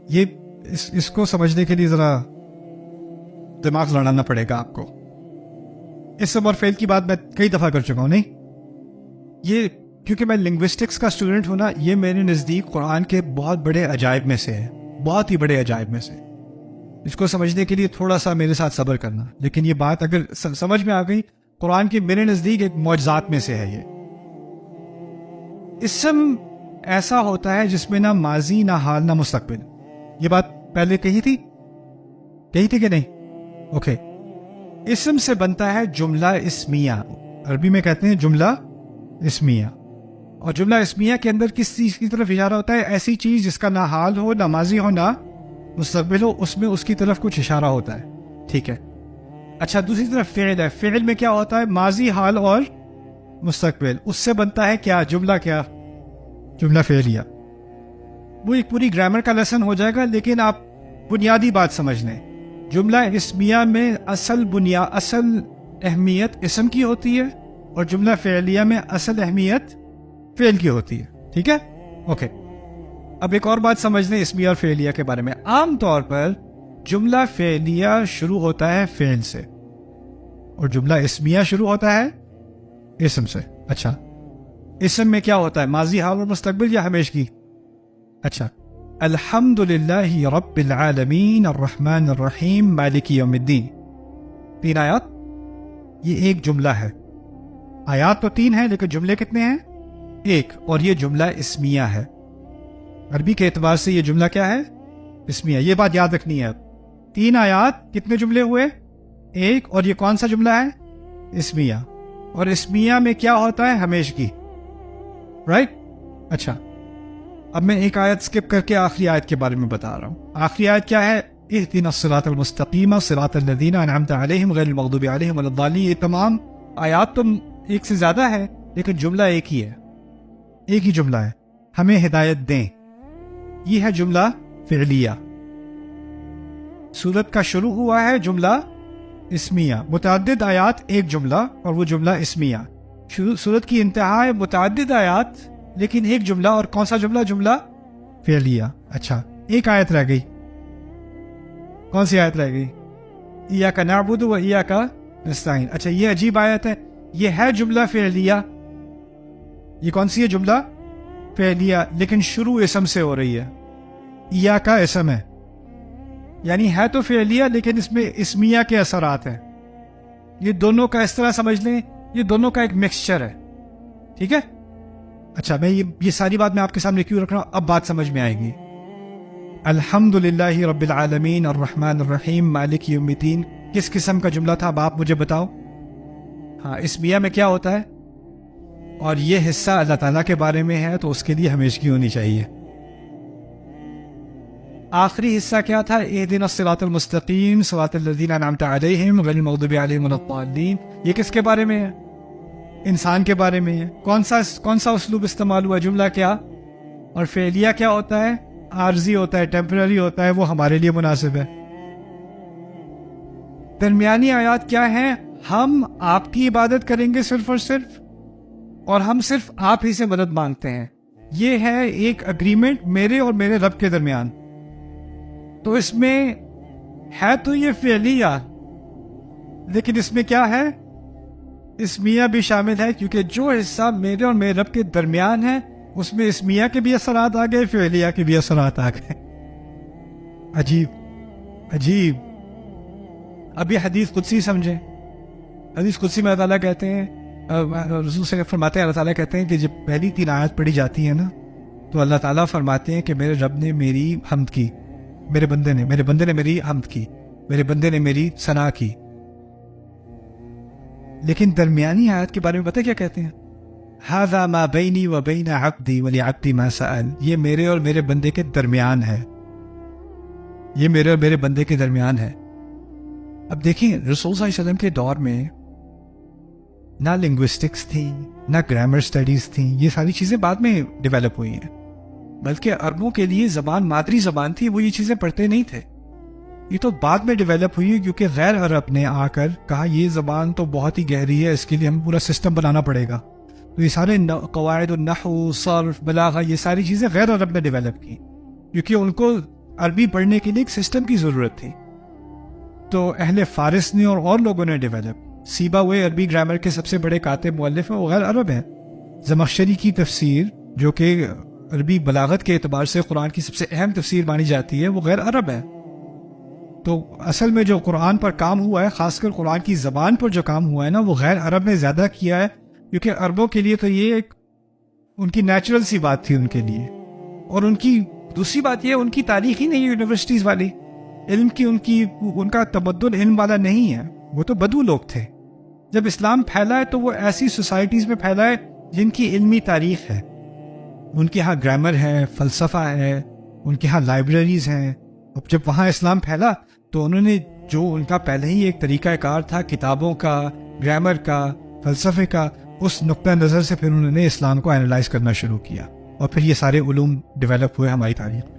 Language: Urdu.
یہ اس کو سمجھنے کے لیے ذرا دماغ لڑانا پڑے گا آپ کو. اسم اور فعل کی بات میں کئی دفعہ کر چکا ہوں. نہیں، یہ کیونکہ میں لنگوسٹکس کا اسٹوڈنٹ ہوں نا، یہ میرے نزدیک قرآن کے بہت بڑے عجائب میں سے ہے، بہت ہی بڑے عجائب میں سے. اس کو سمجھنے کے لیے تھوڑا سا میرے ساتھ صبر کرنا. لیکن یہ بات اگر سمجھ میں آ گئی، قرآن کی میرے نزدیک ایک معجزات میں سے ہے. یہ اسم ایسا ہوتا ہے جس میں نہ ماضی، نہ حال، نہ مستقبل. یہ بات پہلے کہی تھی کہ نہیں؟ اوکے. اسم سے بنتا ہے جملہ اسمیہ. عربی میں کہتے ہیں جملہ اسمیہ. اور جملہ اسمیہ کے اندر کس چیز کی طرف اشارہ ہوتا ہے؟ ایسی چیز جس کا نہ حال ہو، نہ ماضی ہو، نہ مستقبل ہو، اس میں اس کی طرف کچھ اشارہ ہوتا ہے. ٹھیک ہے. اچھا، دوسری طرف فعل ہے. فعل میں کیا ہوتا ہے؟ ماضی، حال اور مستقبل. اس سے بنتا ہے کیا؟ کیا جملہ فعلیہ. وہ ایک پوری گرامر کا لیسن ہو جائے گا، لیکن آپ بنیادی بات سمجھ لیں. جملہ اسمیہ میں اصل اہمیت اسم کی ہوتی ہے، اور جملہ فعلیہ میں اصل اہمیت فعل کی ہوتی ہے. ٹھیک ہے؟ اوکے. اب ایک اور بات سمجھ لیں اسمیہ اور فعلیہ کے بارے میں. عام طور پر جملہ فعلیہ شروع ہوتا ہے فعل سے، اور جملہ اسمیہ شروع ہوتا ہے اسم سے. اچھا، اسم میں کیا ہوتا ہے؟ ماضی، حال اور مستقبل، یا ہمیشگی؟ اچھا، الحمد للہ رب العالمین الرحمن الرحیم مالک یوم الدین. 3 آیات. یہ ایک جملہ ہے. آیات تو 3 ہیں، لیکن جملے کتنے ہیں؟ 1. اور یہ جملہ اسمیہ ہے. عربی کے اعتبار سے یہ جملہ کیا ہے؟ اسمیہ. یہ بات یاد رکھنی ہے. 3 آیات، کتنے جملے ہوئے؟ 1. اور یہ کون سا جملہ ہے؟ اسمیہ. اور اسمیہ میں کیا ہوتا ہے؟ ہمیشگی. رائٹ؟ اچھا، اب میں ایک آیت سکپ کر کے آخری آیت کے بارے میں بتا رہا ہوں. آخری آیت کیا ہے؟ اهدنا الصراط المستقیم صراط الذین انعمت علیہم غیر المغضوب علیہم ولا الضالین. یہ تمام آیات تو ایک سے زیادہ ہے، لیکن جملہ ایک ہی ہے. ایک ہی جملہ ہے، ہمیں ہدایت دیں. یہ ہے جملہ فعلیہ. سورت کا شروع ہوا ہے جملہ اسمیہ. متعدد آیات، ایک جملہ، اور وہ جملہ اسمیہ. سورت کی انتہا ہے متعدد آیات لیکن ایک جملہ. اور کون سا جملہ؟ جملہ فعلیہ. اچھا، ایک آیت رہ گئی. کون سی آیت رہ گئی؟ ایاک نعبد و ایاک نستعین. اچھا، یہ عجیب آیت ہے. یہ ہے جملہ فعلیہ. یہ کون سی ہے؟ جملہ فعلیہ، لیکن شروع اسم سے ہو رہی ہے. ایاک اسم ہے، یعنی ہے تو فعلیہ لیکن اس میں اسمیہ کے اثرات ہیں. یہ دونوں کا اس طرح سمجھ لیں، یہ دونوں کا ایک مکسچر ہے. ٹھیک ہے؟ اچھا، میں یہ ساری بات میں آپ کے سامنے کیوں رکھ رہا ہوں؟ اب بات سمجھ میں آئے گی. الحمد للہ رب العالمین الرحمن الرحیم مالک یوم الدین کس قسم کا جملہ تھا؟ اب آپ مجھے بتاؤ. ہاں، اسمیہ میں کیا ہوتا ہے؟ اور یہ حصہ اللہ تعالیٰ کے بارے میں ہے، تو اس کے لیے ہمیشگی ہونی چاہیے. آخری حصہ کیا تھا؟ اہدنا الصراط المستقیم صراط الذین انعمت علیہم غیر المغضوب علیہم ولا الضالین. یہ کس کے بارے میں ہے؟ انسان کے بارے میں ہے. کون سا اسلوب استعمال ہوا؟ جملہ کیا؟ اور فعلیہ کیا ہوتا ہے؟ عارضی ہوتا ہے، ٹیمپرری ہوتا ہے، وہ ہمارے لیے مناسب ہے. درمیانی آیات کیا ہیں؟ ہم آپ کی عبادت کریں گے صرف اور صرف، اور ہم صرف آپ ہی سے مدد مانگتے ہیں. یہ ہے ایک اگریمنٹ میرے اور میرے رب کے درمیان. تو اس میں ہے تو یہ فعلیہ، لیکن اس میں کیا ہے؟ اسمیہ بھی شامل ہے، کیونکہ جو حصہ میرے اور میرے رب کے درمیان ہے اس میں اسمیہ کے بھی اثرات آ گئے، فعلیہ کے بھی اثرات آ گئے. عجیب. اب یہ حدیث قدسی سمجھیں. حدیث قدسی میں اللہ تعالیٰ کہتے ہیں، رسول سے فرماتے ہیں، اللہ تعالیٰ کہتے ہیں کہ جب پہلی 3 آیات پڑھی جاتی ہیں نا، تو اللہ تعالیٰ فرماتے ہیں کہ میرے رب نے میری حمد کی، میرے بندے نے میری حمد کی، میرے بندے نے میری ثنا کی. لیکن درمیانی آیات کے بارے میں پتہ کیا کہتے ہیں؟ ھذا ما بینی و بین عبدی ولعبدی ما سأل. یہ میرے اور میرے بندے کے درمیان ہے. یہ میرے اور میرے بندے کے درمیان ہے. اب دیکھیں، رسول صلی اللہ علیہ وسلم کے دور میں نہ لنگوسٹکس تھیں، نہ گرامر سٹڈیز تھیں. یہ ساری چیزیں بعد میں ڈیولپ ہوئی ہیں. بلکہ عربوں کے لیے زبان مادری زبان تھی، وہ یہ چیزیں پڑھتے نہیں تھے. یہ تو بعد میں ڈیولپ ہوئی ہے، کیونکہ غیر عرب نے آ کر کہا یہ زبان تو بہت ہی گہری ہے، اس کے لیے ہمیں پورا سسٹم بنانا پڑے گا. تو یہ سارے قواعد النحو، صرف، بلاغہ، یہ ساری چیزیں غیر عرب نے ڈیولپ کی. کیونکہ ان کو عربی پڑھنے کے لیے ایک سسٹم کی ضرورت تھی. تو اہل فارس نے اور لوگوں نے ڈیولپ. سیباوے عربی گرامر کے سب سے بڑے کاتب مؤلف ہیں, وہ غیر عرب ہیں. زمخشری کی تفسیر جو کہ عربی بلاغت کے اعتبار سے قرآن کی سب سے اہم تفسیر مانی جاتی ہے, وہ غیر عرب ہے. تو اصل میں جو قرآن پر کام ہوا ہے, خاص کر قرآن کی زبان پر جو کام ہوا ہے نا, وہ غیر عرب نے زیادہ کیا ہے, کیونکہ عربوں کے لیے تو یہ ایک ان کی نیچرل سی بات تھی ان کے لیے. اور ان کی دوسری بات یہ ہے, ان کی تاریخ ہی نہیں ہے یونیورسٹیز والی. علم کی ان کا تمدن علم والا نہیں ہے, وہ تو بدو لوگ تھے. جب اسلام پھیلا ہے تو وہ ایسی سوسائٹیز میں پھیلا ہے جن کی علمی تاریخ ہے. ان کے ہاں گرامر ہے, فلسفہ ہے, ان کے ہاں لائبریریز ہیں. اب جب وہاں اسلام پھیلا تو انہوں نے جو ان کا پہلے ہی ایک طریقہ کار تھا کتابوں کا, گرامر کا, فلسفے کا, اس نقطہ نظر سے پھر انہوں نے اسلام کو اینالائز کرنا شروع کیا, اور پھر یہ سارے علوم ڈیولپ ہوئے ہماری تاریخ میں.